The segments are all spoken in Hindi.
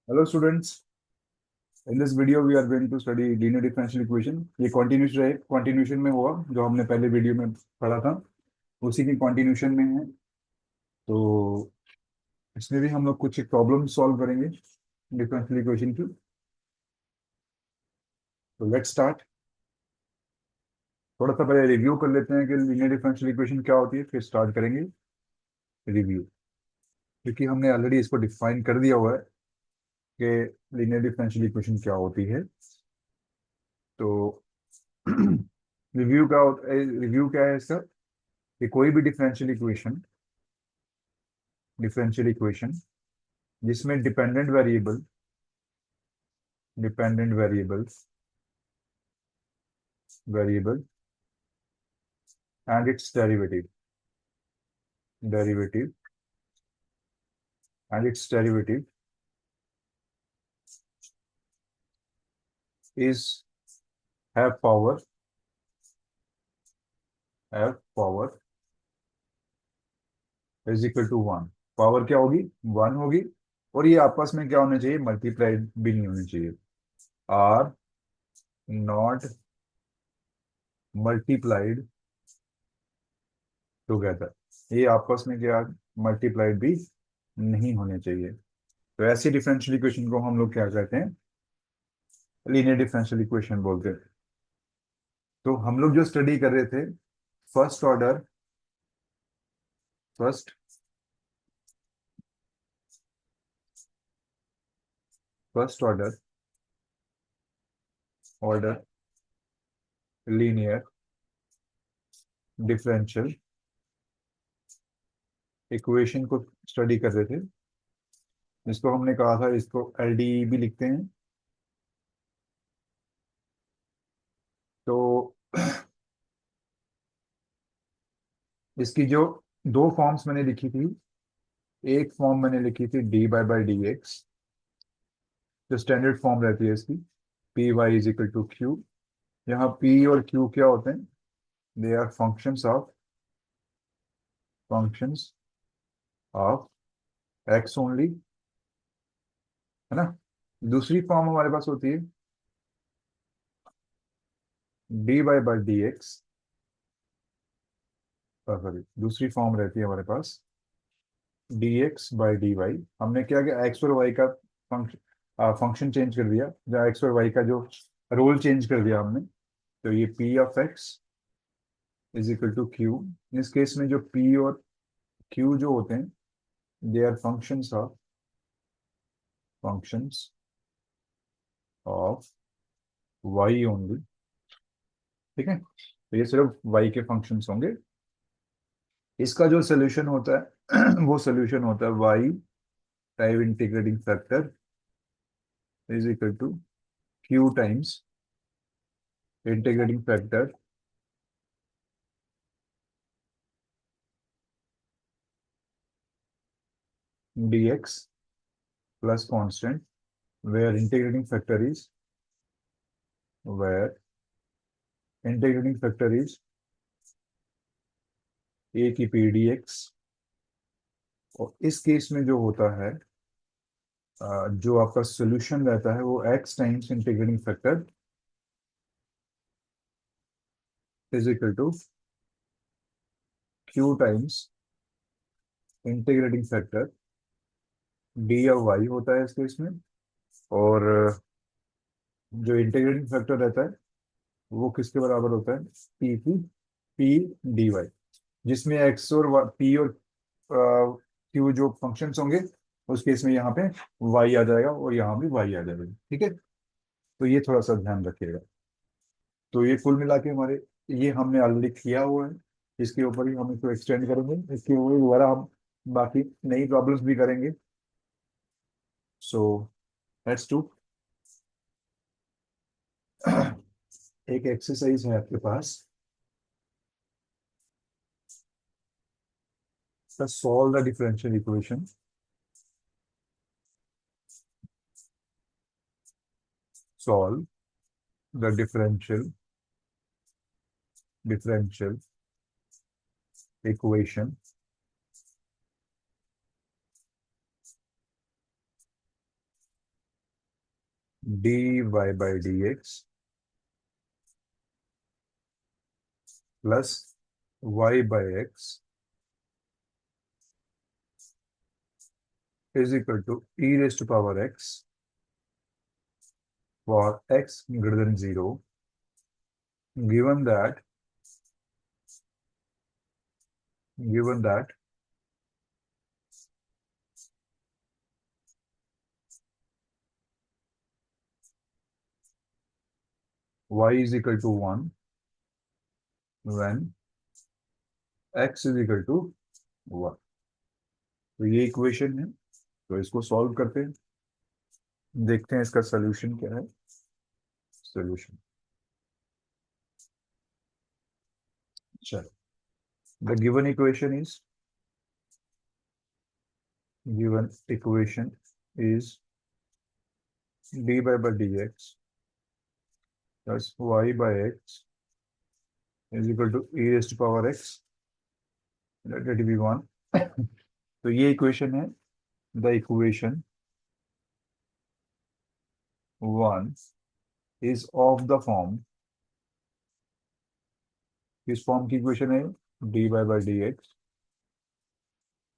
Hello students, in this video we are going to study linear differential equation. ये कंटिन्यूशन में होगा जो हमने पहले वीडियो में पढ़ा था, उसी की कंटिन्यूशन में है। तो इसमें भी हम लोग कुछ प्रॉब्लम सॉल्व करेंगे डिफरेंशियल इक्वेशन की। तो लेट्स स्टार्ट। थोड़ा सा पहले रिव्यू कर लेते हैं कि लीनियर डिफरेंशियल इक्वेशन क्या होती है, फिर स्टार्ट करेंगे रिव्यू। क्योंकि हमने ऑलरेडी इसको डिफाइन कर दिया हुआ है कि लीनियर डिफरेंशियल इक्वेशन क्या होती है। तो रिव्यू क्या है इसका, कि कोई भी डिफरेंशियल इक्वेशन जिसमें dependent variable and its derivative and its derivative is have power have power is equal to one. Power क्या होगी? वन होगी। और ये आपस में क्या होना चाहिए? मल्टीप्लाइड भी नहीं होनी चाहिए। Are not multiplied together. ये आपस में क्या मल्टीप्लाइड भी नहीं होने चाहिए। तो ऐसी डिफरेंशियल इक्वेशन को हम लोग क्या कहते हैं? लीनियर डिफरेंशियल इक्वेशन बोलते हैं। तो हम लोग जो स्टडी कर रहे थे, first order first first order linear differential equation को स्टडी कर रहे थे, जिसको हमने कहा था, इसको एलडीई भी लिखते हैं। तो इसकी जो दो फॉर्म्स मैंने लिखी थी, एक फॉर्म मैंने लिखी थी dy/dx, जो स्टैंडर्ड फॉर्म रहती है इसकी, py = q। यहाँ p और q क्या होते हैं? They are functions of x only, है ना। दूसरी फॉर्म हमारे पास होती है dy/dx, सॉरी, दूसरी फॉर्म रहती है हमारे पास dx/dy। हमने क्या किया, एक्स और वाई का फंक्शन चेंज कर दिया, या एक्स और वाई का जो रोल चेंज कर दिया हमने। तो ये p(x)=q। इस केस में जो p और q जो होते हैं, they are functions of y only. ठीक है, तो ये सिर्फ y के फंक्शंस होंगे। इसका जो सोल्यूशन होता है वो सोल्यूशन होता है y time integrating factor q times integrating factor dx plus constant, where integrating factor is where integrating factor is a की पी डी एक्स। और इस केस में जो होता है, जो आपका सोल्यूशन रहता है, वो x times integrating factor = q times integrating factor d of y होता है इस केस में। और जो इंटीग्रेटिंग फैक्टर रहता है वो किसके बराबर होता है? पी डी वाई, जिसमें एक्स और पी और क्यू जो फंक्शंस होंगे, उस केस में यहाँ पे वाई आ जाएगा और यहाँ भी वाई आ जाएगा। ठीक है, तो ये थोड़ा सा ध्यान रखिएगा। तो ये कुल मिला के हमारे, ये हमने ऑलरेडी किया हुआ है, इसके ऊपर ही हम इसको एक्सटेंड करेंगे, इसके ऊपर दोबारा हम बाकी नई प्रॉब्लम्स भी करेंगे। So let's do. एक एक्सरसाइज है आपके पास, solve the differential equation. Solve the differential equation dy by dx plus y by x is equal to e raised to power x for x greater than 0, given that y is equal to 1 when x is equal to 1। तो ये इक्वेशन है, तो इसको सॉल्व करते हैं, देखते हैं इसका सोल्यूशन क्या है। सोल्यूशन, चलो, the given equation is dy by dx plus y by x is equal to e raised to power x, let it be 1। तो ये इक्वेशन है, the equation 1 is of the form, किस फॉर्म की इक्वेशन है, dy by dx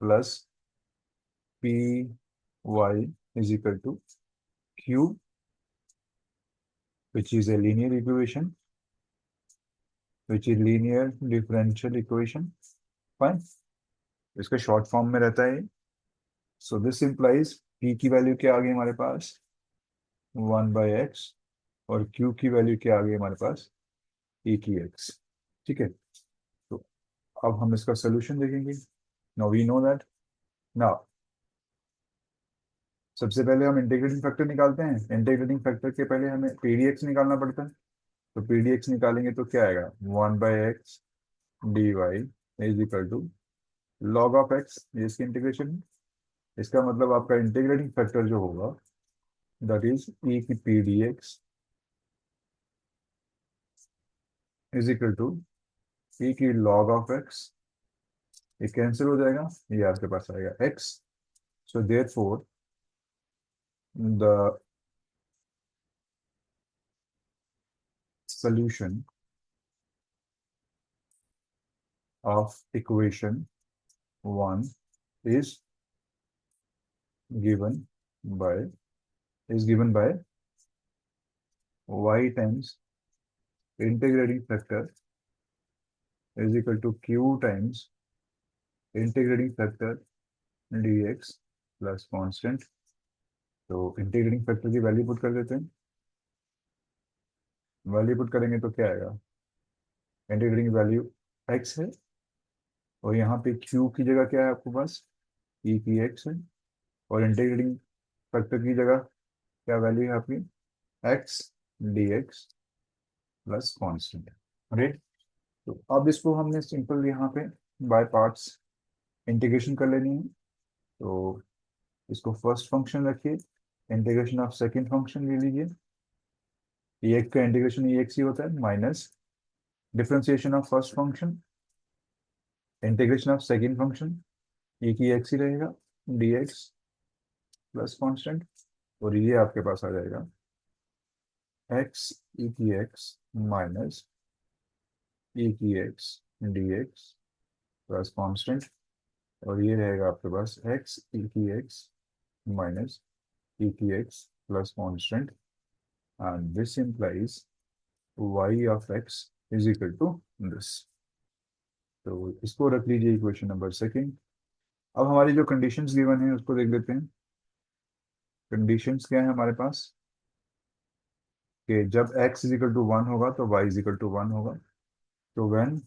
plus p y is equal to q, which is a linear equation, which is linear differential equation, fine. इसका शॉर्ट फॉर्म में रहता है। सो दिस इंप्लाइज p की वैल्यू क्या आ गई हमारे पास, 1/x, और q की वैल्यू क्या आ गई हमारे पास, e की x। ठीक है, तो अब हम इसका सोल्यूशन देखेंगे। Now we know that, now सबसे पहले हम इंटीग्रेटिंग फैक्टर निकालते हैं। इंटीग्रेटिंग फैक्टर के पहले हमें pdx निकालना पड़ता है, तो pdx निकालेंगे तो क्या आएगा, 1/x dy is equal to log of x, ये इसकी इंटीग्रेशन है। इसका मतलब आपका इंटीग्रेटिंग फैक्टर जो होगा दैट इज e की p d x is equal to e की लॉग ऑफ x, ये कैंसिल हो जाएगा, ये आपके पास आएगा x। So therefore the solution of equation 1 is given by y times integrating factor is equal to q times integrating factor dx plus constant। तो इंटीग्रेटिंग फैक्टर की वैल्यू पुट कर देते हैं, वैल्यू पुट करेंगे तो क्या आएगा, इंटीग्रेटिंग वैल्यू x है, और यहाँ पे q की जगह क्या है आपके पास, e की x है, और इंटीग्रेटिंग फैक्टर की जगह क्या वैल्यू है आपकी, x dx plus constant. Right, तो अब इसको हमने सिंपल यहाँ पे बाय पार्ट्स इंटीग्रेशन कर लेनी है। तो इसको फर्स्ट फंक्शन रखिए, इंटीग्रेशन ऑफ सेकंड फंक्शन ले लीजिए, ये एक का इंटीग्रेशन ये एक्स ही होता है, minus differentiation of first function, integration of second function, ये की एक्स ही रहेगा, dx प्लस कांस्टेंट, और ये आपके पास आ जाएगा x e की x माइनस e की x dx प्लस कांस्टेंट, और ये रहेगा आपके पास x e की x माइनस e की x plus constant, and this implies y of x is equal to this. तो इसको रख लीजिए इक्वेशन नंबर सेकंड। अब हमारी जो कंडीशंस गिवन है उसको देख लेते हैं। कंडीशंस क्या है हमारे पास, कि जब x इज इक्वल टू 1 होगा तो y इज इक्वल टू 1 होगा। तो when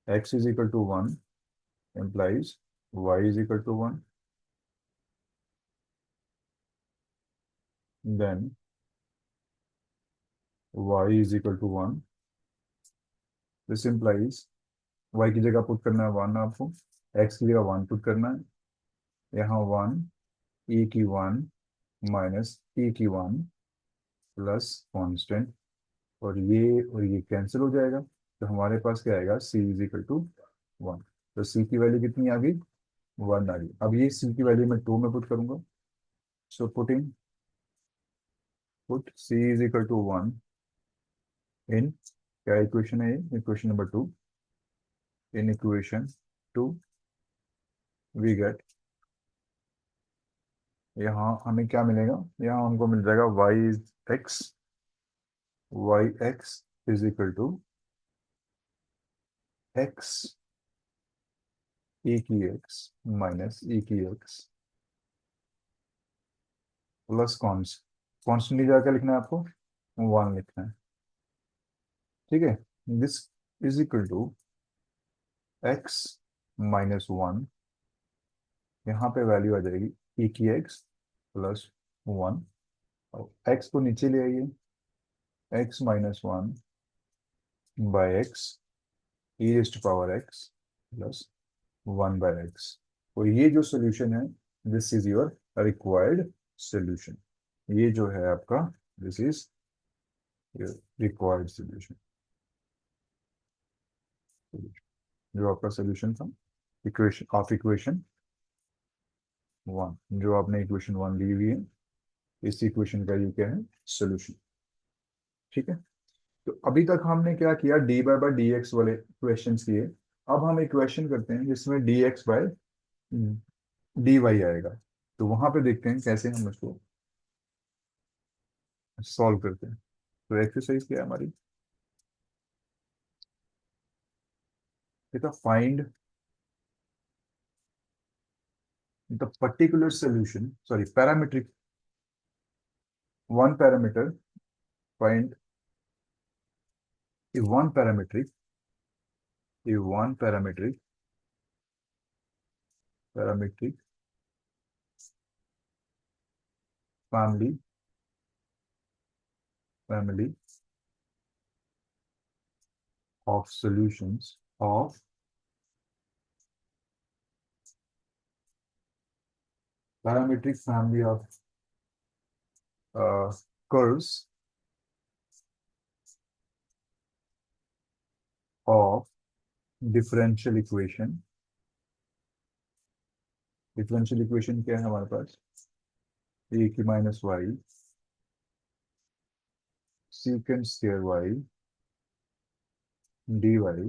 x is equal to 1 implies y is equal to 1, then y is equal to 1। this implies y की जगह पुट करना है 1 आपको, x की जगह 1 पुट करना है, यहाँ 1 e की 1 माइनस e की 1 प्लस कॉन्स्टेंट, और ये कैंसिल हो जाएगा, तो हमारे पास क्या आएगा, c इज इक्वल टू 1। तो c की वैल्यू कितनी आ गई, 1 आ गई। अब ये c की वैल्यू मैं 2 में पुट करूंगा, so putting put c is equal to 1 in, क्या इक्वेशन है ये, equation number 2। In equation 2 we get, यहाँ हमें क्या मिलेगा, यहाँ हमको मिल जाएगा y x is equal to x e की एक्स माइनस e की एक्स प्लस कॉन्स्टेंट जाकर लिखना है आपको, 1 लिखना है। ठीक है, this is equal to x minus 1, यहाँ पे वैल्यू आ जाएगी e की एक्स प्लस 1, और एक्स को नीचे ले आइए, x minus 1 by x e raised to power x plus 1/x। तो ये जो सोल्यूशन है, this is your required solution. ये जो है आपका, this is your required solution, जो आपका सोल्यूशन था इक्वेशन 1, जो आपने इक्वेशन 1 ली हुई है, इस इक्वेशन का ये क्या है, सोल्यूशन। ठीक है, तो अभी तक हमने क्या किया, d by by d x वाले क्वेश्चन किए। अब हम एक क्वेश्चन करते हैं जिसमें d x by d y आएगा, तो वहां पे देखते हैं कैसे हम उसको सॉल्व करते हैं। तो एक्सरसाइज क्या है हमारी, बेटा find the particular solution, sorry parametric, one parameter, find A one parametric family of solutions of parametric family of curves of differential equation। Differential equation क्या है हमारे पास, ए की minus y सीकेंड square y d y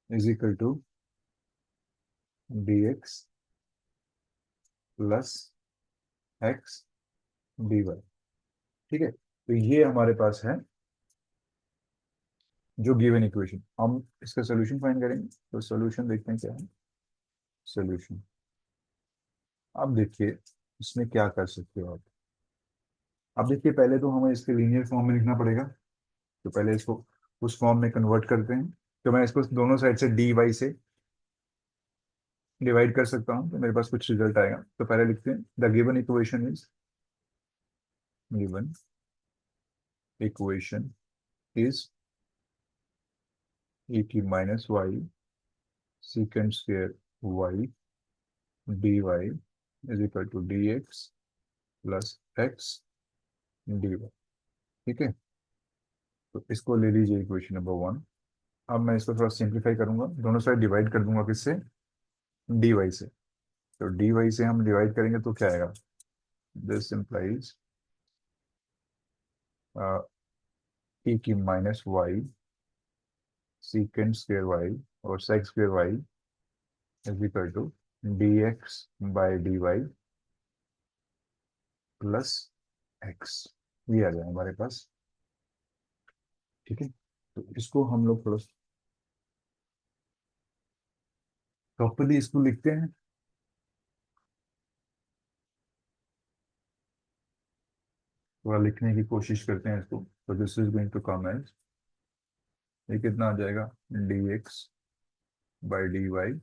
is equal to d x plus x d y. ठीक है, तो ये हमारे पास है जो गिवन इक्वेशन। हम इसका सोल्यूशन फाइंड करेंगे, तो सोल्यूशन देखते हैं क्या है सोल्यूशन। अब देखिए इसमें क्या कर सकते हो आप। अब देखिए पहले तो हमें इसके लीनियर फॉर्म में लिखना पड़ेगा, तो पहले इसको उस फॉर्म में कन्वर्ट करते हैं। तो मैं इसको दोनों साइड से डी वाई से डिवाइड कर सकता हूँ, तो मेरे पास कुछ रिजल्ट आएगा। तो पहले लिखते हैं the given equation is e की minus y सीकेंड square y d y is equal to d x plus x d y. ठीक है, तो इसको ले लीजिए इक्वेशन नंबर 1। अब मैं इसको थोड़ा सिंप्लीफाई करूंगा, दोनों साइड डिवाइड कर दूंगा, किससे, डी वाई से। तो डी वाई से हम डिवाइड करेंगे तो क्या आएगा, दिस इम्प्लाइज e की माइनस वाई सीकेंड स्क्वायर वाई और sec square y is equal to d x by d y plus x, ये आ जाए हमारे पास। ठीक है, तो इसको हम लोग थोड़ा प्रॉपरली इसको लिखते हैं, थोड़ा लिखने की कोशिश करते हैं इसको। तो this is going to come as, ये कितना आ जाएगा, d x by d y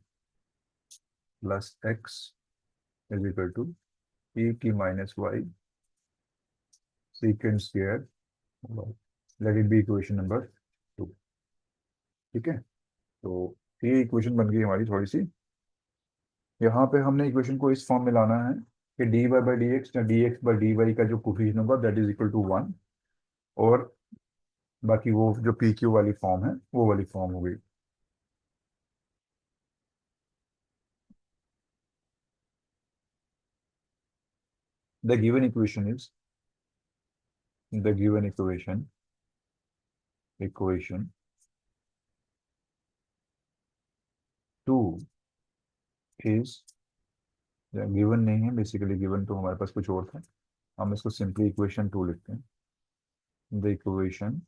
plus x is equal to e की minus y सीकेंड square, let it be equation number 2। ठीक है, तो ये इक्वेशन बन गई हमारी थोड़ी सी। यहाँ पे हमने इक्वेशन को इस फॉर्म में लाना है कि d y by d x या d x by d y का जो कोफिशिएंट होगा दैट इज इक्वल टू 1, और बाकी वो जो पी क्यू वाली फॉर्म है वो वाली फॉर्म हो गई। The given equation is, the given equation two is, given नहीं है बेसिकली, गिवन तो हमारे पास कुछ और था, हम इसको सिंपली इक्वेशन टू लिखते हैं। The equation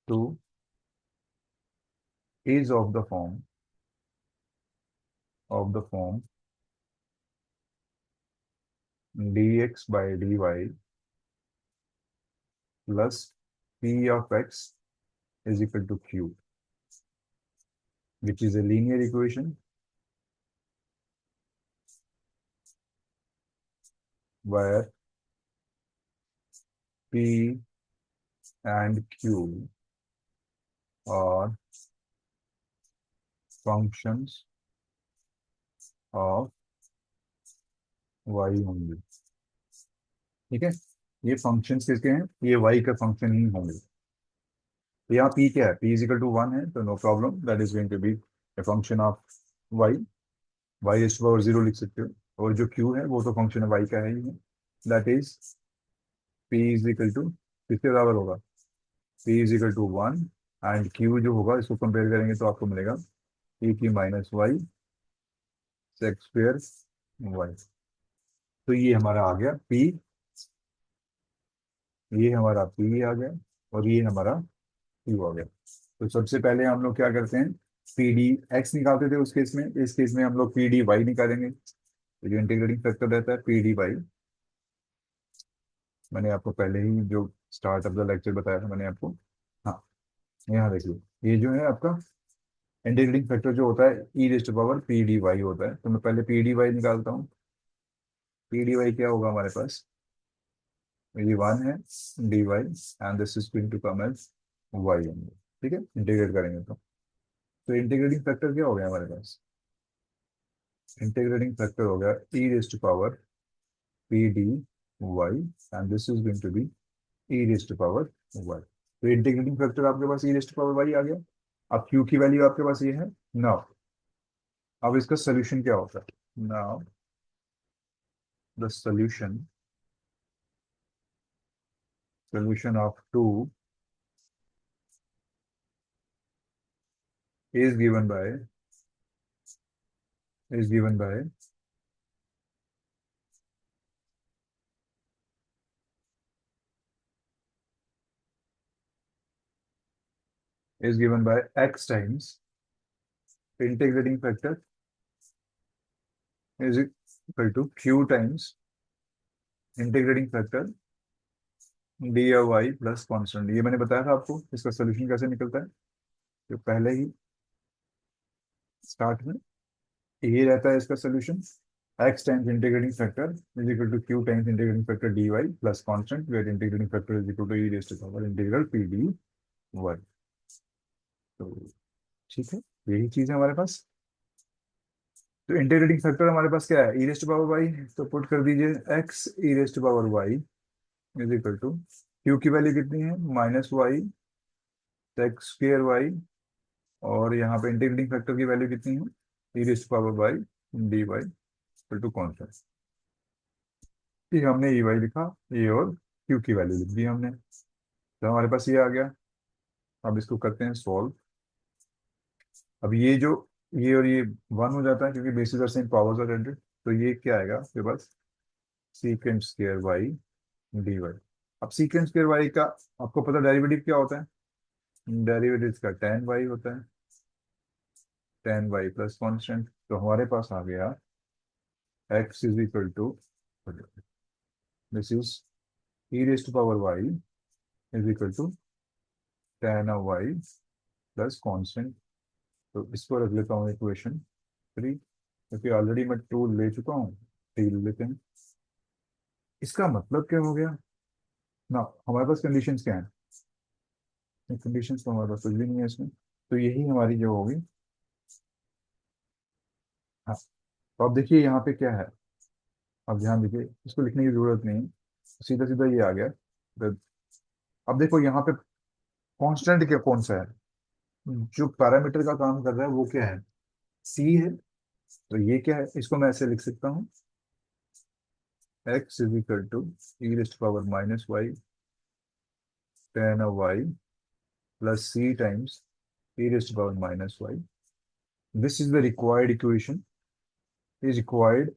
two is of the form dx by dy plus p of x is equal to q, which is a linear equation where p and q are functions of y होंगे। ठीक है, ये फंक्शंस किसके हैं, ये y का फंक्शन ही होंगे। तो यहाँ p क्या है, p इज इक्वल टू 1 है, तो no problem, that is going to be a function of y, y is power 0 लिख सकते हो। और जो q है वो तो फंक्शन y का है ही है, that is p is equal to, किसके बराबर होगा, p is equal to 1, and q जो होगा इसको कंपेयर करेंगे तो आपको मिलेगा p की minus y sec square y. तो ये हमारा आ गया p, ये हमारा p आ गया, और ये हमारा q आ गया। तो सबसे पहले हम लोग क्या करते हैं, पी डी एक्स निकालते थे उस केस में, इस केस में हम लोग पी डी वाई निकालेंगे। तो जो इंटीग्रेटिंग फैक्टर रहता है पी डी वाई, मैंने आपको पहले ही जो स्टार्ट ऑफ द लेक्चर बताया था मैंने आपको। हाँ, यहाँ देखिए, ये जो है आपका इंटीग्रेटिंग फैक्टर जो होता है e raised power p d y होता है। तो मैं पहले पी डी वाई निकालता हूँ। पी डी वाई क्या होगा हमारे पास, ये 1 है, d y and this is going to come as y होंगे। ठीक है, इंटीग्रेट करेंगे तो इंटीग्रेटिंग फैक्टर क्या हो गया हमारे पास, इंटीग्रेटिंग फैक्टर हो गया e raised power p d y, and this is going to be e raised power y. तो इंटीग्रेटिंग फैक्टर आपके पास ई रेस्ट पावर वाई आ गया। अब क्यू की वैल्यू आपके पास ये है। नाउ अब इसका सोल्यूशन क्या होता है, now the solution of 2 is given by x times integrating factor is equal to q times integrating factor D और वाई प्लस कॉन्स्टेंट। ये मैंने बताया था आपको इसका सोल्यूशन कैसे निकलता है, जो पहले ही स्टार्ट में ये रहता है इसका solution, x times integrating factor is equal to q times integrating factor d y plus constant, where integrating factor is equal to e raise to power integral p d y. तो ठीक है, यही चीज है हमारे पास। तो इंटीग्रेटिंग फैक्टर हमारे पास क्या है, e raise to power y, तो पुट कर दीजिए x e raise to power y is equal to q की वैल्यू कितनी है, minus y sec square y, और यहाँ पे इंटीग्रेटिंग फैक्टर की वैल्यू कितनी है, e raise to power y d y equal to constant. ठीक, हमने ई वाई लिखा, ये और क्यू की वैल्यू लिख दी हमने, तो हमारे पास ये आ गया। अब इसको करते हैं सॉल्व। अब ये जो, ये और ये 1 हो जाता है क्योंकि basis are same, powers are hundred. तो ये क्या आएगा आपके पास, secant square y d y. अब सीकेंड स्क्वायर वाई का आपको पता डेरिवेटिव क्या होता है, डेरिवेटिव का tan वाई होता है, tan वाई प्लस कॉन्स्टेंट। तो हमारे पास आ गया x is equal to, this is e raise to power y is equal to tan of y plus constant. तो इसको रख लेता हूँ इक्वेशन 3, क्योंकि ऑलरेडी मैं 2 ले चुका हूँ, 3 ले लेते हैं। इसका मतलब क्या हो गया ना, हमारे पास कंडीशंस क्या है, कंडीशंस तो हमारे पास कुछ भी नहीं है इसमें। तो यही हमारी जो होगी। हाँ, तो अब देखिए यहाँ पे क्या है, अब ध्यान देखिए, इसको लिखने की जरूरत नहीं है, सीधा सीधा ये आ गया। तो अब देखो यहाँ पे कांस्टेंट क्या कौन सा है, जो पैरामीटर का काम कर रहा है वो क्या है, सी है। तो ये क्या है, इसको मैं ऐसे लिख सकता हूँ, x is equal to e raised power minus y tan of y plus c times e raised to power minus y. This is the required equation. Is required.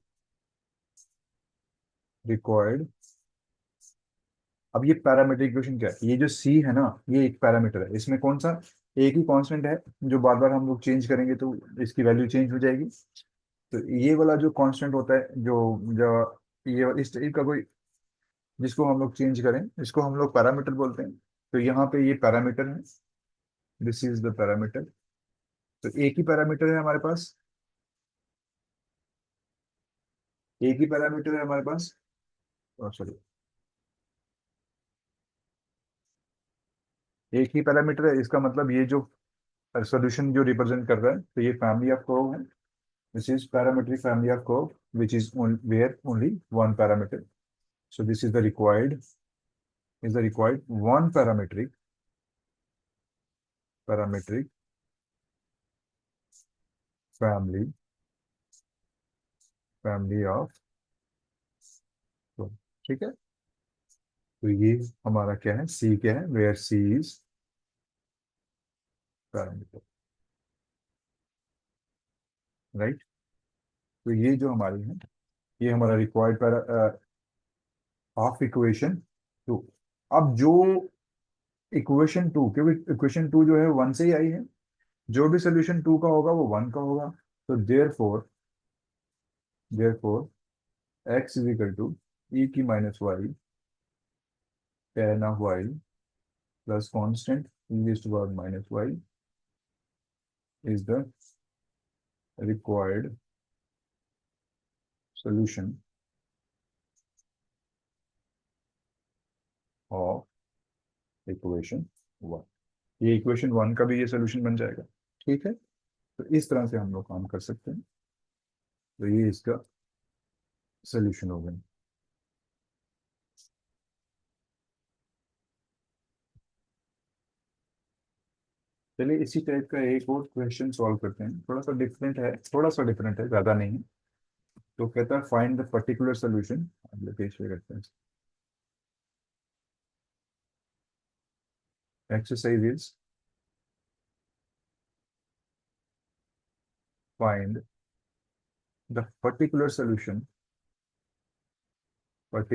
अब ये पैरामीट्रिक इक्वेशन क्या है? ये जो c है ना, ये एक पैरामीटर है। इसमें कौन सा एक ही कांस्टेंट है जो बार बार हम लोग चेंज करेंगे तो इसकी वैल्यू चेंज हो जाएगी। तो ये वाला जो कांस्टेंट होता है, जो जो ये इस टाइप का कोई, जिसको हम लोग चेंज करें, इसको हम लोग पैरामीटर बोलते हैं। तो यहाँ पे ये पैरामीटर है। This is the parameter. तो एक ही पैरामीटर है हमारे पास, एक ही पैरामीटर है हमारे पास। सॉरी, एक ही पैरामीटर है, इसका मतलब ये जो सॉल्यूशन जो रिप्रेजेंट कर रहा है, तो ये फैमिली ऑफ कर्व है। This is parametric family of curve which is where only one parameter. So this is the required one parametric family family of curve. ठीक है। तो ये हमारा क्या है, सी क्या है, where C is parameter, right. तो ये जो हमारी है, ये हमारा रिक्वायर्ड ऑफ इक्वेशन टू। अब जो इक्वेशन टू, क्योंकि इक्वेशन टू जो है वन से ही आई है, जो भी सोल्यूशन टू का होगा वो वन का होगा। तो therefore x is equal to e की minus y tan of y plus constant e raised to power minus y is the required solution of equation one. ये इक्वेशन वन का भी ये सोल्यूशन बन जाएगा। ठीक है। तो इस तरह से हम लोग काम कर सकते हैं। तो ये इसका सोल्यूशन हो गया। चलिए इसी टाइप का एक और क्वेश्चन सॉल्व करते हैं। थोड़ा सा डिफरेंट है, ज्यादा नहीं है। तो कहता है फाइंड द पर्टिकुलर सोल्यूशन। करते हैं। Exercise is find the particular solution of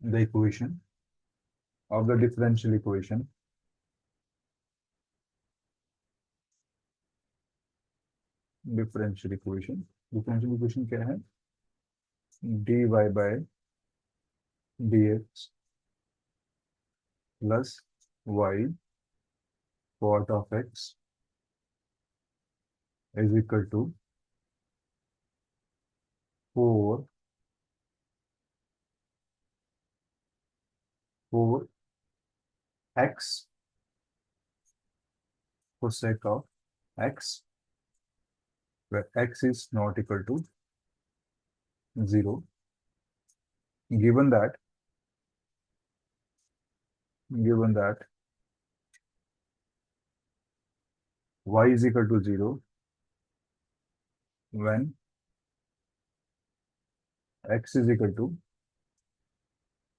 the equation of the differential equation differential equation क्या है? dy बाय dx plus y cot of x is equal to 4 x cosec of x, where x is not equal to 0, given that y is equal to 0 when x is equal to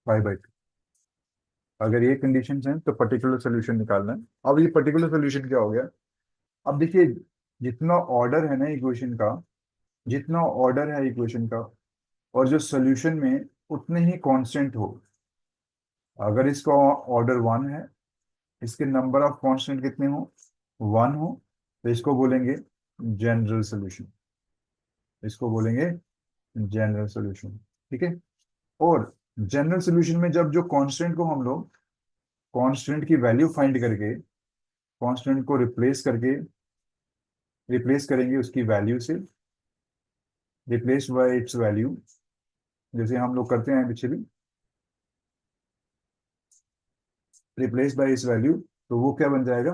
5/2। अगर ये कंडीशंस हैं तो पर्टिकुलर सोल्यूशन निकालना है। अब ये पर्टिकुलर सोल्यूशन क्या हो गया? अब देखिए, जितना ऑर्डर है ना इक्वेशन का, जितना ऑर्डर है इक्वेशन का, और जो सोल्यूशन में उतने ही कांस्टेंट हो। अगर इसका ऑर्डर वन है, इसके नंबर ऑफ कांस्टेंट कितने हो, वन हो, तो इसको बोलेंगे जनरल सोल्यूशन। इसको बोलेंगे जनरल सोल्यूशन। ठीक है। और जनरल सोल्यूशन में जब जो कांस्टेंट को हम लोग कांस्टेंट की वैल्यू फाइंड करके, कांस्टेंट को रिप्लेस करेंगे उसकी वैल्यू से, रिप्लेस बाय इट्स वैल्यू, जैसे हम लोग करते हैं पीछे भी, रिप्लेस बाय इस वैल्यू, तो वो क्या बन जाएगा?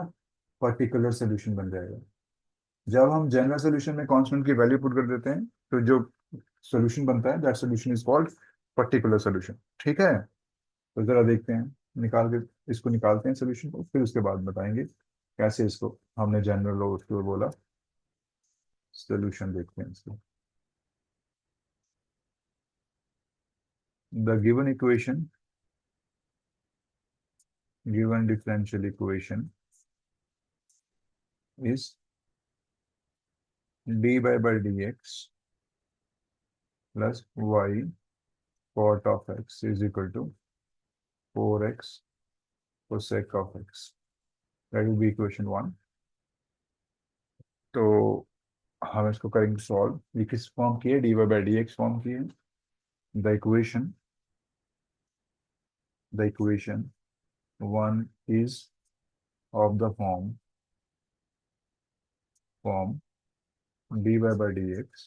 पर्टिकुलर सोल्यूशन बन जाएगा। जब हम जनरल सोल्यूशन में कांस्टेंट की वैल्यू पुट कर देते हैं, तो जो सोल्यूशन बनता है, that solution is called particular solution. ठीक है। तो जरा देखते हैं। निकाल के इसको निकालते हैं सोल्यूशन को, फिर उसके बाद बताएंगे कैसे इसको हमने जनरल और उसको बोला सोल्यूशन देखते हैं इसको। The given differential equation is dy by dx plus y cot of x is equal to 4x cosec of x. That will be equation 1. तो हम इसको करेंगे सॉल्व। ये किस फॉर्म की है? dy by dx फॉर्म की है। The equation 1 is of the form dy by dx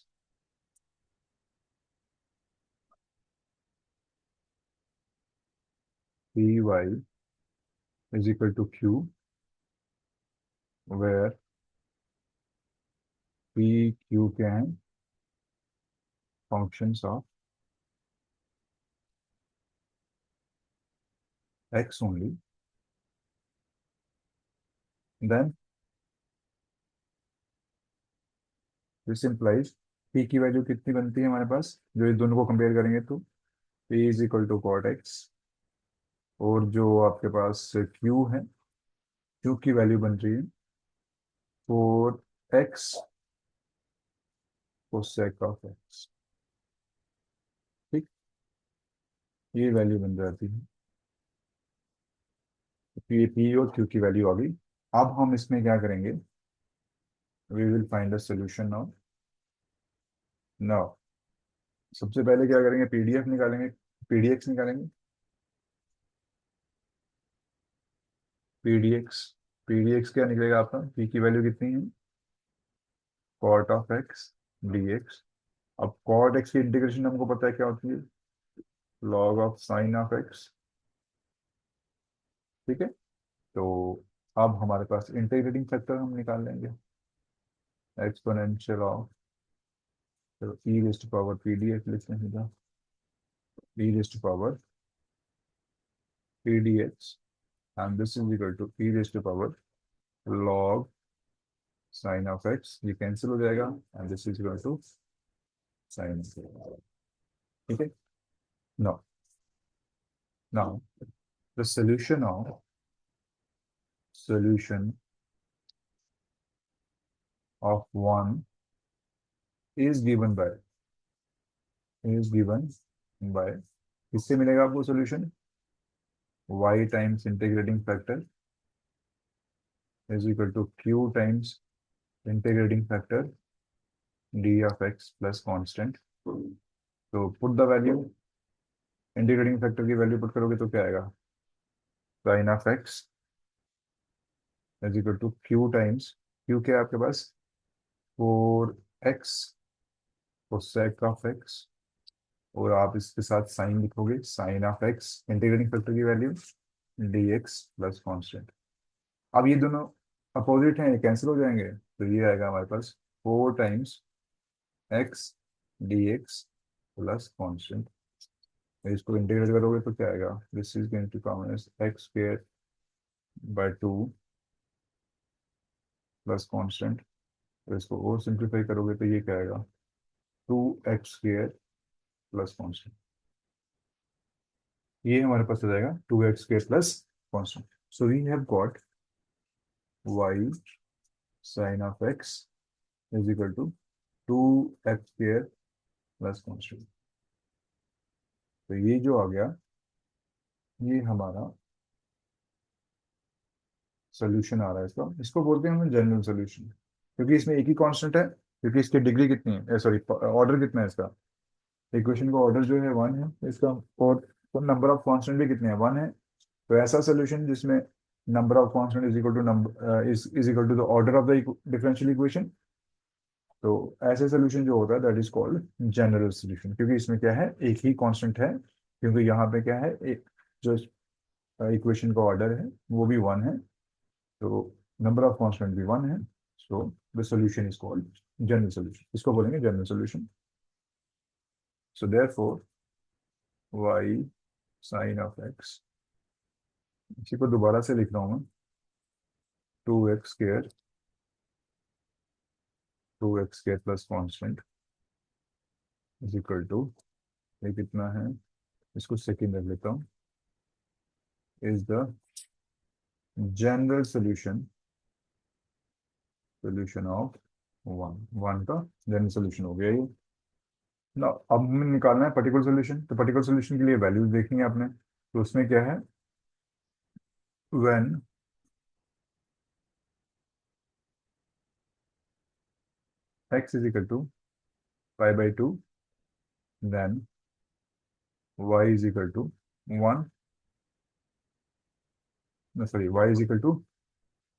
py is equal to q, where p, q can functions of x only. Then this implies p की वैल्यू कितनी बनती है हमारे पास, जो इस दोनों को कंपेयर करेंगे तो p is equal to cot x, और जो आपके पास q है, q की वैल्यू बन रही है 4x कोसेक ऑफ एक्स। ठीक, ये वैल्यू बन जाती है। तो ये p और q की वैल्यू आ गई। अब हम इसमें क्या करेंगे? We will find a solution now. Now सबसे पहले क्या करेंगे? पीडीएफ निकालेंगे, पीडीएक्स निकालेंगे। पीडीएक्स पीडीएक्स क्या निकलेगा आपका? p की वैल्यू कितनी है? Cot of x dx। अब कॉट एक्स की इंटीग्रेशन हमको पता है क्या होती है? Log of sine of x. ठीक है, तो अब हमारे पास इंटीग्रेटिंग फैक्टर हम निकाल लेंगे। एक्सपोनेंशियल ऑफ, चलो e raise to power p d x लिखते हैं, e raise to power p d x, and this is equal to e raise to power log sine of x. ये कैंसिल हो जाएगा and this is equal to sine. ठीक है, now now the solution of 1 is given by किससे मिलेगा आपको solution? y times integrating factor is equal to q times integrating factor d of x plus constant. तो put the value, integrating factor की वैल्यू पुट करोगे तो क्या आएगा? Sine of x is equal to q times, q क्या है आपके पास? 4x कोसेक ऑफ x, और आप इसके साथ साइन लिखोगे, sine of x integrating factor की वैल्यू dx प्लस कांस्टेंट। अब ये दोनों अपोजिट हैं, ये कैंसिल हो जाएंगे, तो ये आएगा हमारे पास 4 times x dx plus constant. इसको इंटीग्रेट करोगे तो क्या आएगा? This is going to come as x square by 2 plus constant. तो इसको और सिंप्लीफाई करोगे तो ये क्या आएगा? 2x square plus constant. ये हमारे पास आ जाएगा 2x square plus constant. So we have got y sine of x is equal to 2x square plus constant. तो ये जो आ गया, ये हमारा सोल्यूशन आ रहा है इसका। इसको बोलते हैं हम जनरल सोल्यूशन, क्योंकि इसमें एक ही कांस्टेंट है, क्योंकि इसकी डिग्री कितनी है, सॉरी ऑर्डर कितना है इसका? इक्वेशन का ऑर्डर जो है 1 है इसका, और नंबर ऑफ कांस्टेंट भी कितने हैं? 1 है। तो ऐसा सोल्यूशन जिसमें number of constant is equal to number is equal to the order of the differential equation, तो ऐसे सोल्यूशन जो होता है that is called general solution, क्योंकि इसमें क्या है? एक ही कांस्टेंट है, क्योंकि यहाँ पे क्या है, एक जो इक्वेशन का ऑर्डर है वो भी 1 है, तो नंबर ऑफ कांस्टेंट भी 1 है। So the solution is called general solution, इसको बोलेंगे general solution. So therefore y sin of x इसी को दोबारा से लिख रहा हूँ मैं। 2x square, 2x square plus constant is equal to, ये कितना है, इसको सेकेंड रख लेता हूँ, is the general solution, solution of one, one का जनरल सोल्यूशन हो गया ये ना। अब हमें निकालना है पर्टिकुलर सोल्यूशन, तो पर्टिकुलर सोल्यूशन के लिए वैल्यूज देखनी है आपने, तो उसमें क्या है, when x is equal to पाई/2, then y is equal to 1, sorry y is equal to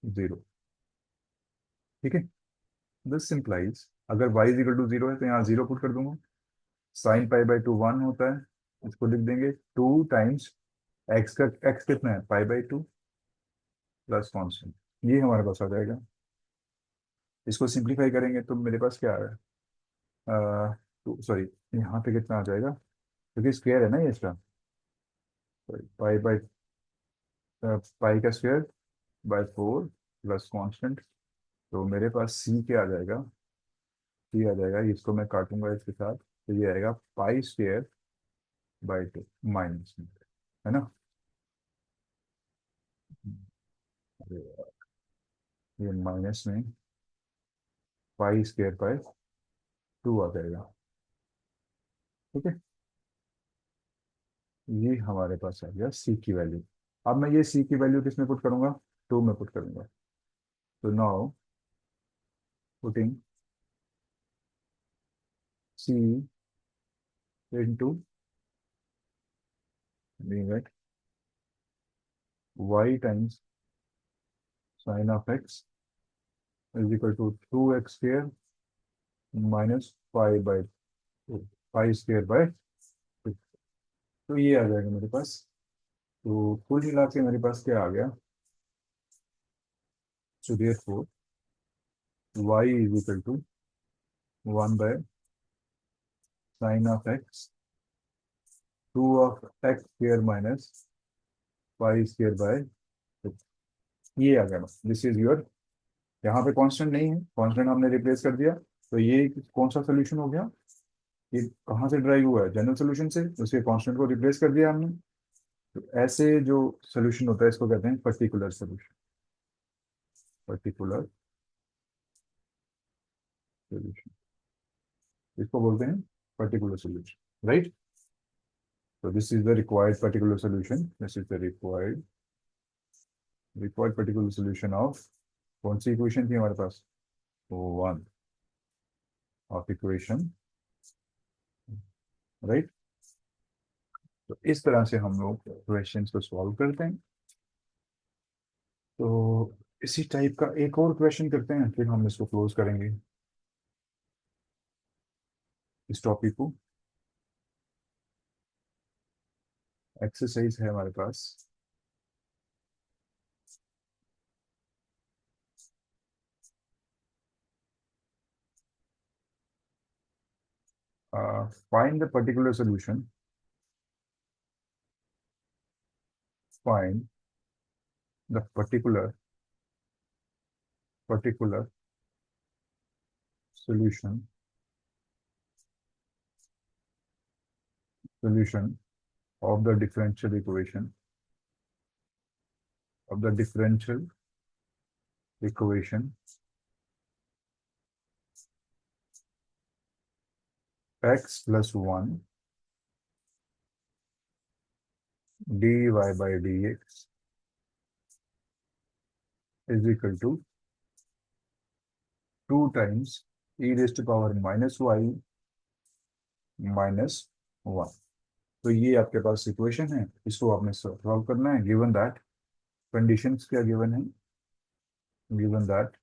0। ठीक है, दिस सिंप्लाइज, अगर y इज इक्वल टू 0 है तो यहाँ 0 पुट कर दूंगा, साइन पाई/2 1 होता है, इसको लिख देंगे 2 टाइम्स x का, x कितना है पाई/2 प्लस कॉन्स्टेंट, ये हमारे पास आ जाएगा। इसको सिंप्लीफाई करेंगे तो मेरे पास क्या आ रहा है, तो सॉरी, यहाँ पे कितना आ जाएगा, क्योंकि स्क्वायर है ना ये इसका, सॉरी पाई का स्क्वायर बाय 4 प्लस कॉन्स्टेंट, तो मेरे पास सी क्या आ जाएगा, सी आ जाएगा, इसको मैं काटूंगा इसके साथ, तो ये आएगा पाई² बाय 2 माइनस में, है ना। अरे यार, ये माइनस में पाई² बाय 2 आ जाएगा। ठीक है, ये हमारे पास आ गया सी की वैल्यू। अब मैं ये सी की वैल्यू किस में पुट करूंगा, 2 में पुट करूंगा, तो now putting c into y times sine of x is equal to 2x square minus पाई/2, पाई² बाय 2, तो ये आ जाएगा मेरे पास। तो कुल मिला के मेरे पास क्या आ गया, so therefore y is equal to 1 by sine of x 2 of x square minus पाई² बाय 2, ये आ गया बस, दिस इज योर, यहाँ पे कांस्टेंट नहीं है, कांस्टेंट हमने रिप्लेस कर दिया, तो ये कौन सा सोल्यूशन हो गया, ये कहाँ से ड्राइव हुआ है, जनरल सोल्यूशन से, उसके कांस्टेंट को रिप्लेस कर दिया हमने। तो ऐसे जो सोल्यूशन होता है इसको कहते हैं पर्टिकुलर सोल्यूशन, पर्टिकुलर सोल्यूशन, इसको बोलते हैं पर्टिकुलर सोल्यूशन, राइट। तो this is the required particular solution, this is the required particular solution of, कौन सी इक्वेशन थी हमारे पास, वन ऑफ इक्वेशन, राइट। तो इस तरह से हम लोग क्वेश्चंस को सॉल्व करते हैं। तो इसी टाइप का एक और क्वेश्चन करते हैं, फिर हम इसको क्लोज करेंगे इस टॉपिक को। एक्सरसाइज है हमारे पास, find the particular solution, find the particular solution, solution of the differential equation, of the differential equation x plus 1 dy by dx is equal to 2 times e raised to power minus y minus 1। तो ये आपके पास इक्वेशन है, इसको आपने सॉल्व करना है, गिवन दैट, कंडीशंस क्या गिवन है, given that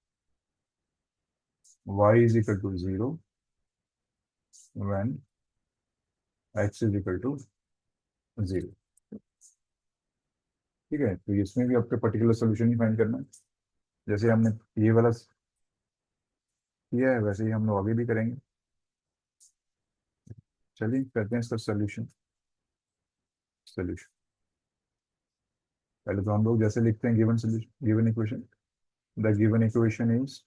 y is equal to 0 when x is equal to 0। ठीक है, तो इसमें भी आपको पर्टिकुलर सोल्यूशन ही फाइंड करना है, जैसे हमने ये वाला किया है वैसे ही हम लोग आगे भी करेंगे। चलिए करते हैं इसका सोल्यूशन, सोल्यूशन पहले तो हम लोग जैसे लिखते हैं given solution, given equation, the given equation is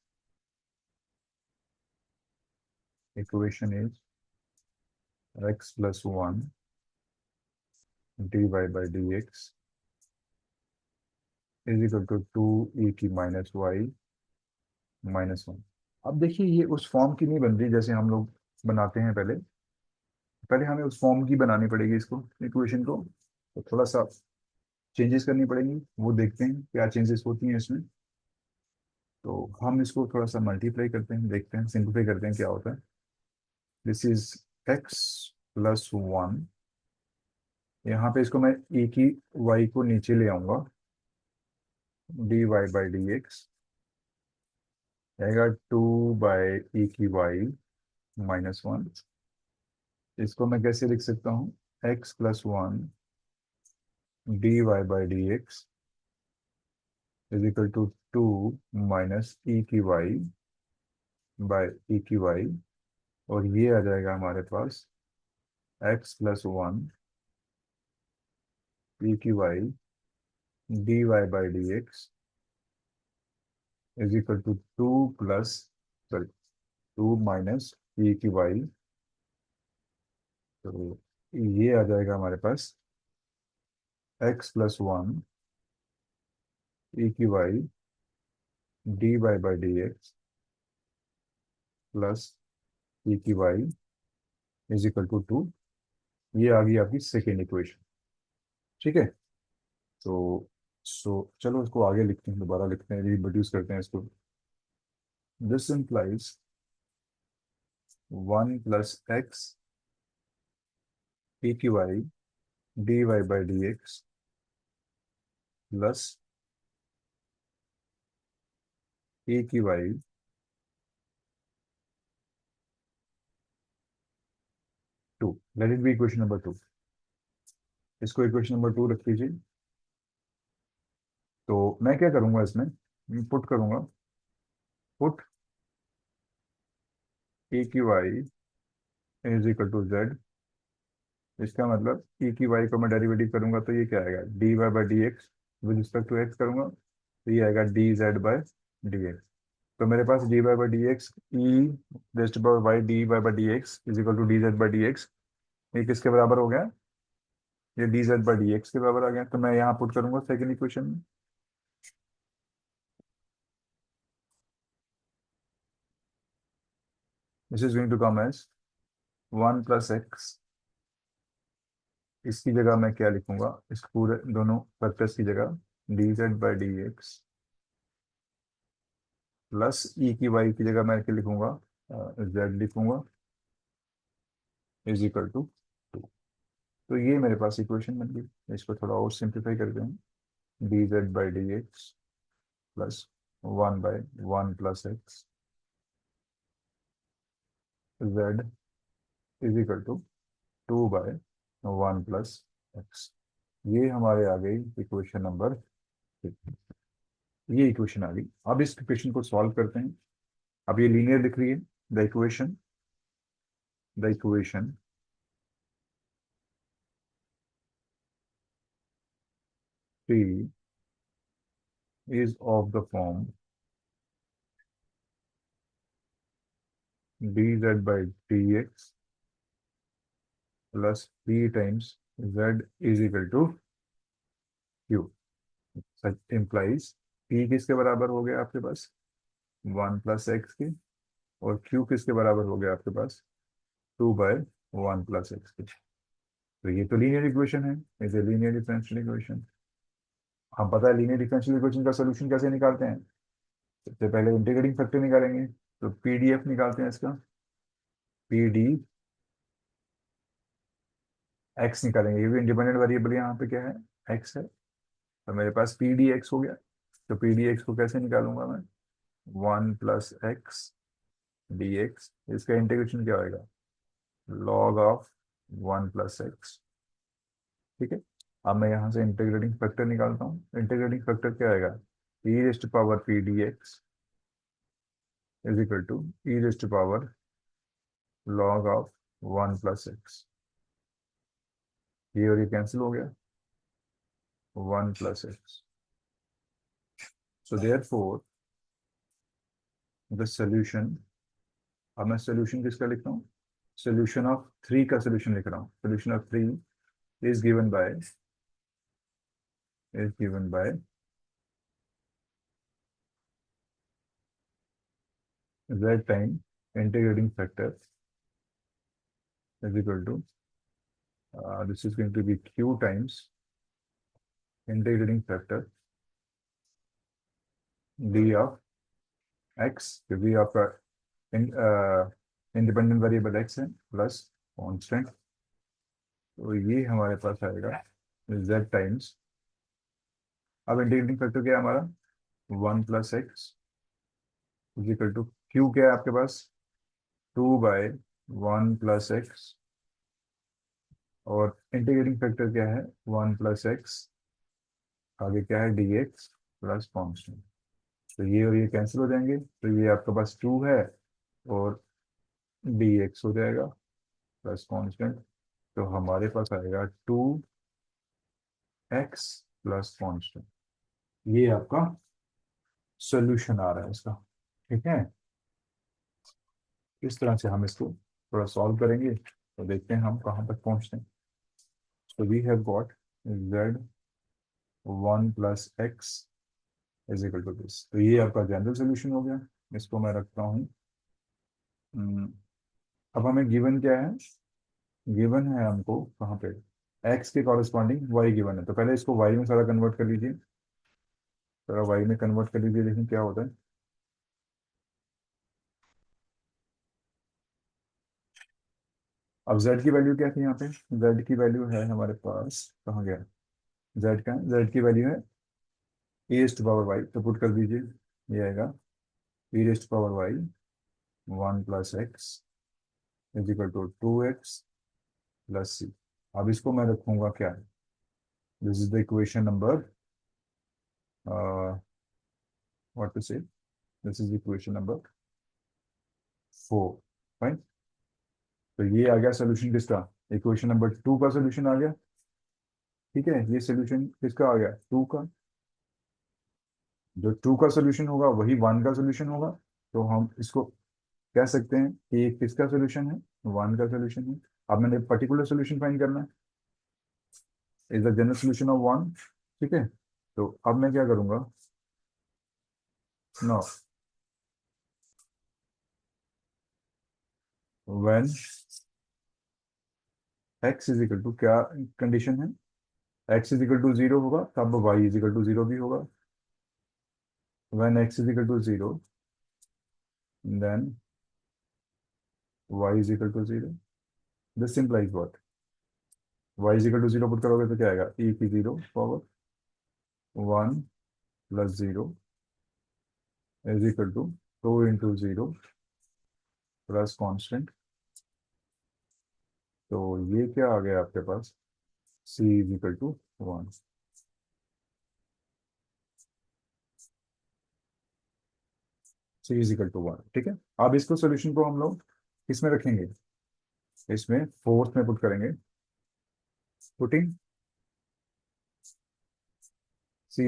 x+1 dy/dx is equal to 2e⁻y−1। अब देखिए ये उस फॉर्म की नहीं बन रही जैसे हम लोग बनाते हैं पहले। पहले हमें उस फॉर्म की बनानी पड़ेगी इसको, इक्वेशन को, तो थोड़ा सा चेंजेस करनी पड़ेंगी, वो देखते हैं क्या चेंजेस होती हैं इसमें। तो हम इसको थोड़ा सा मल्टीप्लाई करते हैं, देखते हैं, सिंप्लीफाई करते हैं क्या होता है। दिस इज x+1, यहाँ पे इसको मैं e की y को नीचे ले आऊंगा, dy/dx आएगा 2/e⁻y−1। इसको मैं कैसे लिख सकता हूँ, x+1 dy/dx is equal to 2 - e⁻y/e⁻y, और ये आ जाएगा हमारे पास x+1 e⁻y dy/dx is equal to 2 - e⁻y। तो ये आ जाएगा हमारे पास x+1 e⁻y dy/dx plus e⁻y is equal to 2। ये आ गई आपकी सेकेंड इक्वेशन। ठीक है। तो चलो इसको आगे लिखते हैं, दोबारा लिखते हैं, रिप्रोड्यूस करते हैं इसको। This implies 1 + x e⁻y dy/dx plus e⁻y 2। Late it be equation number 2। इसको इक्वेशन नंबर 2 रख लीजिए। तो मैं क्या करूंगा इसमें, पुट करूंगा, put e⁻y is equal to z। इसका मतलब e⁻y को मैं डेरिवेटिव करूंगा तो ये क्या आएगा, dy/dx with respect to x करूंगा तो ये आएगा dz/dx। तो मेरे पास dy/dx e⁻y dy/dx is equal to dz/dx, ये किसके बराबर हो गया, ये dz/dx के बराबर आ गया। तो मैं यहाँ पुट करूंगा सेकेंड इक्वेशन में। This is going to come as 1 + x, इसकी जगह मैं क्या लिखूंगा, इस पूरे दोनों फैक्टर्स की जगह dz/dx प्लस e⁻y की जगह मैं क्या लिखूंगा, z लिखूंगा, इज इक्वल टू 2। तो ये मेरे पास इक्वेशन बन गई। इसको थोड़ा और सिंप्लीफाई करते हैं, dz/dx plus 1/1 + x z is equal to 2/1 + x। ये हमारे आ गई इक्वेशन नंबर 3। ये इक्वेशन आ गई। अब इस इक्वेशन को सॉल्व करते हैं। अब ये लीनियर दिख रही है, the equation T is of the form dz/dx plus p times z is equal to q। Such implies p किसके बराबर हो गया आपके पास, 1 + x के, और q किसके बराबर हो गया आपके पास, 2/1 + x के। तो ये तो लीनियर इक्वेशन है, is a linear differential equation. हम पता है लीनियर डिफरेंशियल इक्वेशन का सोल्यूशन कैसे निकालते हैं, सबसे पहले इंटीग्रेटिंग फैक्टर निकालेंगे। तो पीडीएफ निकालते हैं इसका, पी डी एक्स निकालेंगे, ये भी इंडिपेंडेंट वेरिएबल यहाँ पे क्या है, एक्स है। तो मेरे पास पी डी एक्स हो गया। तो पी डी एक्स को कैसे निकालूंगा मैं, 1 + x डी एक्स, इसका इंटीग्रेशन क्या होगा, लॉग ऑफ 1 + x। ठीक है। अब मैं यहाँ से इंटीग्रेटिंग फैक्टर निकालता हूँ। इंटीग्रेटिंग फैक्टर क्या आएगा, e⁻p dx is equal to e⁻ log of 1 + x। ये और ये कैंसिल हो गया, 1 plus x. So therefore the solution, अब मैं solution किसका लिख रहा हूँ? Solution of 3 का solution लिख रहा हूँ. Solution of 3 is given by z time integrating factor is equal to this is going to be q times integrating factor d of x, क्योंकि आपका इंडिपेंडेंट वेरिएबल x है, प्लस कांस्टेंट. तो ये हमारे पास आएगा z टाइम्स, अब इंटीग्रेटिंग फैक्टर क्या है हमारा? 1 plus x is equal to q, क्या है आपके पास? 2/1 प्लस एक्स, और इंटीग्रेटिंग फैक्टर क्या है? 1 प्लस एक्स, आगे क्या है? D x plus constant. तो ये और ये कैंसिल हो जाएंगे, तो ये आपके पास 2 है और डी एक्स हो जाएगा प्लस कॉन्स्टेंट. तो हमारे पास आएगा 2x प्लस कॉन्स्टेंट. ये आपका सोल्यूशन आ रहा है इसका. ठीक है, इस तरह से हम इसको थोड़ा सॉल्व करेंगे तो देखते हैं हम कहाँ तक पहुँचते हैं. तो we have got z 1 plus x is equal to this. तो ये आपका जनरल सोल्यूशन हो गया. इसको मैं रखता हूँ. अब हमें गिवन क्या है? गिवन है हमको कहाँ पे? x के कॉरेस्पॉन्डिंग y गिवन है. तो पहले इसको y में सारा कन्वर्ट कर लीजिए. सारा y में कन्वर्ट कर लीजिए, देखिए क्या होता है. अब z की वैल्यू क्या थी यहाँ पे? z की वैल्यू है हमारे पास, कहाँ गया z का? z की वैल्यू है e रेस्ट पावर y. तो पुट कर दीजिए, ये आएगा e raised power y 1 plus x is equal to 2x plus c. अब इसको मैं रखूंगा क्या? This is the equation number what to say, this is equation number 4. Fine. तो ये आ गया सोल्यूशन किसका? इक्वेशन नंबर 2 का सोल्यूशन आ गया. ठीक है, ये सोल्यूशन किसका आ गया? 2 का. जो 2 का सोल्यूशन होगा वही 1 का सोल्यूशन होगा. तो हम इसको कह सकते हैं कि ये किसका सोल्यूशन है? 1 का सोल्यूशन है. अब मैंने पर्टिकुलर सोल्यूशन फाइंड करना है, is the general solution of 1. ठीक है, तो अब मैं क्या करूंगा? No, when x is equal to, क्या कंडीशन है? x इज इक्वल टू 0 होगा तब y इज इक्वल टू 0 भी होगा. When x is equal to 0 then y is equal to 0. This simplifies what? y is equal to 0 put करोगे तो क्या आएगा? e की 0 power 1 plus 0 is equal to 2 into 0 plus constant. तो ये क्या आ गया आपके पास? c is equal to 1. c is equal to 1. ठीक है, अब इसको सोल्यूशन को हम लोग किसमें रखेंगे? इसमें फोर्थ में पुट करेंगे. Putting c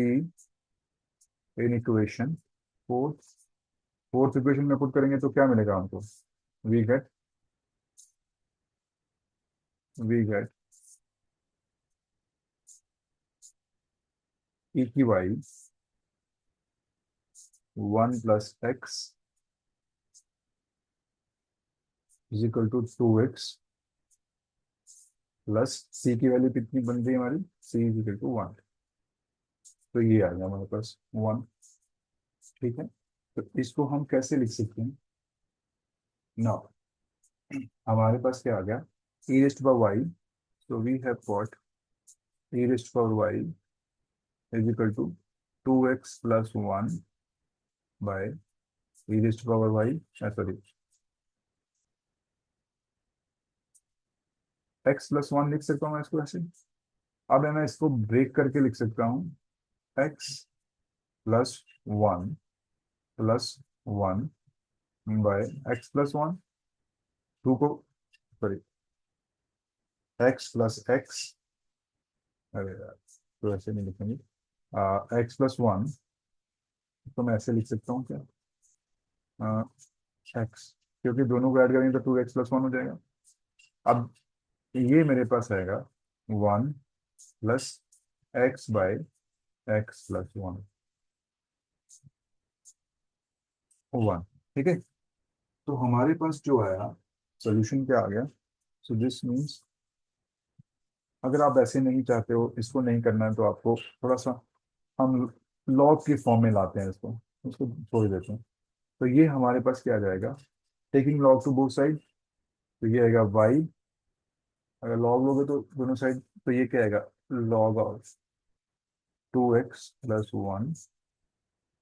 in equation fourth. Fourth equation में पुट करेंगे तो क्या मिलेगा हमको? We get we get e की y 1 plus x is equal to 2x plus c की वैल्यू कितनी बन रही है हमारी? c is equal to 1. तो ये आ गया हमारे पास 1. ठीक है, तो इसको हम कैसे लिख सकते हैं? ना, हमारे पास क्या आ गया? e raised power y. so we have got e raised power y is equal to 2x plus 1 by e raised power y, sorry, x plus 1 लिख सकता हूँ मैं इसको ऐसे. अब मैं इसको ब्रेक करके लिख सकता हूँ x plus 1 plus 1 by x plus 1, 2 को, सॉरी, x plus x, अरे यार तो ऐसे नहीं लिखेंगे। x+1, तो मैं ऐसे लिख सकता हूँ क्या, एक्स, क्योंकि दोनों को ऐड करेंगे तो 2x+1 हो जाएगा। अब ये मेरे पास आएगा 1 + x/(x+1), 1। ठीक है, तो हमारे पास जो आया सोल्यूशन क्या आ गया। सो दिस मीन्स, अगर आप ऐसे नहीं चाहते हो, इसको नहीं करना है, तो आपको थोड़ा सा हम लॉग की फॉर्म में लाते हैं इसको, उसको छोड़ देते हैं। तो ये हमारे पास क्या आ जाएगा, taking log to both side, तो ये आएगा y, अगर लॉग लोगे तो दोनों साइड, तो ये क्या आएगा, log of 2x+1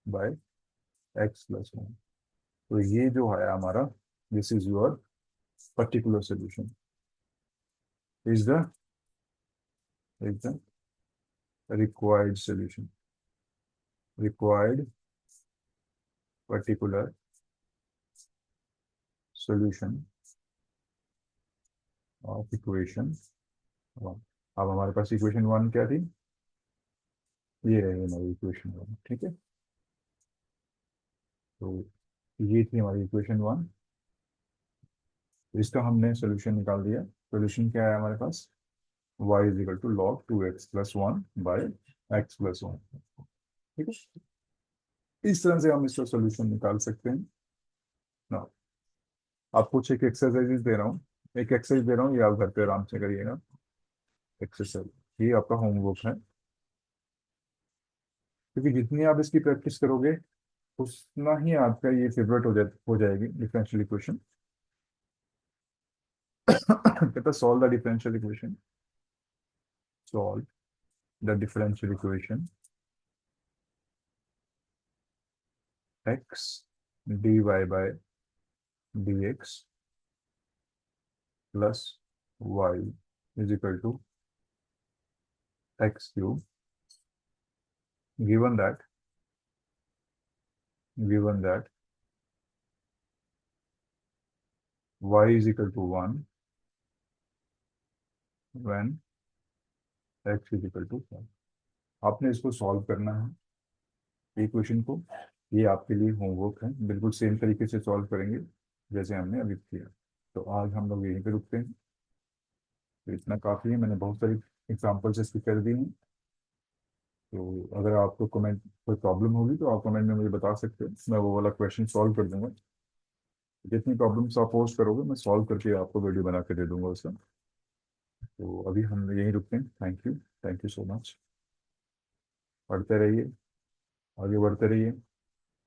bye x+1। तो ये जो है हमारा, this is your particular solution, is the is the required solution, required particular solution of equation 1। अब हमारे पास इक्वेशन 1 क्या थी, ये रही हमारी इक्वेशन 1। ठीक है, तो ये थी हमारी इक्वेशन 1, इसका हमने सोल्यूशन निकाल दिया। सोल्यूशन क्या है हमारे पास, y = log 2x+1 bye x+1। ठीक है, इस तरह से हम इसका सोल्यूशन निकाल सकते हैं ना। आप कुछ एक एक्सरसाइजेज दे रहा हूँ, एक एक्सरसाइज दे रहा हूँ, ये आप घर पे आराम से करिएगा। एक्सरसाइज, ये आपका होमवर्क है, क्योंकि जितनी आप इसकी प्रैक्टिस करोगे उतना ही आपका ये फेवरेट हो जाएगी डिफरेंशियल इक्वेशन। कहता solve the differential equation, solve the differential equation x dy/dx plus y is equal to x³ given that y is equal to 1 when x is equal to 5। आपने इसको सॉल्व करना है इक्वेशन को, ये आपके लिए होमवर्क है, बिल्कुल सेम तरीके से सॉल्व करेंगे जैसे हमने अभी किया। तो आज हम लोग यहीं पे रुकते हैं, तो इतना काफ़ी है, मैंने बहुत सारी एग्जाम्पल्स इसकी कर दी हैं। तो अगर आपको कमेंट कोई प्रॉब्लम होगी तो आप कमेंट में मुझे बता सकते हो, मैं वो वाला क्वेश्चन सॉल्व कर दूंगा। जितनी प्रॉब्लम्स आप पोस्ट करोगे मैं सॉल्व करके आपको वीडियो बना के दे दूंगा उसका। तो अभी हम यहीं रुकते हैं, थैंक यू सो मच। पढ़ते रहिए, आगे बढ़ते रहिए।